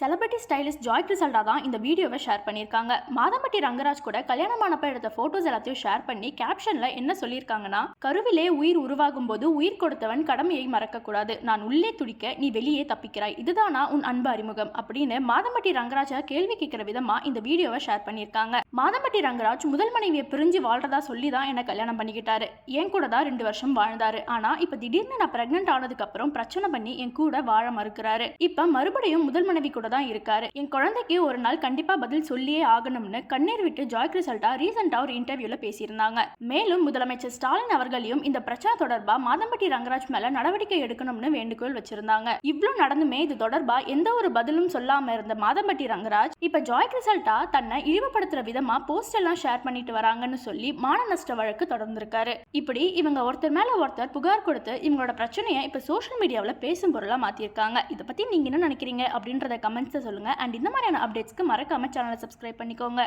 Celebrity stylist Joy கிரிசல்டா தான் இந்த வீடியோவை ஷேர் பண்ணியிருக்காங்க. மாதம்பட்டி ரங்கராஜ் கூட கல்யாணமானப்ப எடுத்த போட்டோஸ் எல்லாத்தையும் ஷேர் பண்ணி கேப்ஷன்ல என்ன சொல்லியிருக்காங்கன்னா, கருவிலே உயிர் உருவாகும் போது உயிர் கொடுத்தவன் கடமையை மறக்கக்கூடாது. நான் உள்ளே துடிக்க நீ வெளியே தப்பிக்கிறாய். இதுதானா உன் அன்பு அறிமுகம் அப்படின்னு மாதம்பட்டி ரங்கராஜை கேள்வி கேட்கிற விதமா இந்த வீடியோவை ஷேர் பண்ணியிருக்காங்க. மாதம்பட்டி ரங்கராஜ் முதல் மனைவியை பிரிஞ்சு வாழ்றதா சொல்லி தான் என்ன கல்யாணம் பண்ணிக்கிட்டாரு. என் கூட தான் 2 வருஷம் வாழ்ந்தாரு. ஆனா இப்ப திடீர்னு நான் பிரெக்னன்ட் ஆனதுக்கு அப்புறம் பிரச்சனை பண்ணி என் கூட வாழ மறுக்கிறாரு. இப்ப மறுபடியும் முதல் மனைவி கூட தான் இருக்காரு. என் குழந்தைக்கு ஒரு நாள் கண்டிப்பா பதில் சொல்லியே ஆகணும்னு கண்ணீர் விட்டு ஜாய் கிரிசல்டா ரீசெண்டா ஒரு இன்டர்வியூல பேசியிருந்தாங்க. மேலும் முதலமைச்சர் ஸ்டாலின் அவர்களையும் இந்த பிரச்சனை தொடர்பா மாதம்பட்டி ரங்கராஜ் மேல நடவடிக்கை எடுக்கணும்னு வேண்டுகோள் வச்சிருந்தாங்க. இவ்வளவு நடந்துமே இது தொடர்பா எந்த ஒரு பதிலும் சொல்லாம இருந்த மாதம்பட்டி ரங்கராஜ் இப்ப ஜாய் கிரிசல்டா தன்னை இழிவுபடுத்துற விதமா போஸ்ட் எல்லாம் ஷேர் பண்ணிட்டு வராங்கன்னு சொல்லி மான நஷ்ட வழக்கு தொடர்ந்திருக்காரு. இப்படி இவங்க ஒருத்தர் மேல ஒருத்தர் புகார் கொடுத்து இவங்களோட பிரச்சனையை இப்ப சோஷியல் மீடியாவில் பேசும் பொருளா மாத்திருக்காங்க. இதை பத்தி நீங்க என்ன நினைக்கிறீங்க அப்படின்றத கமெண்ட்ஸ் சொல்லுங்க. அண்ட் இந்த மாதிரியான அப்டேட்ஸ்க்கு மறக்காம சேனலை சப்ஸ்கிரைப் பண்ணிக்கோங்க.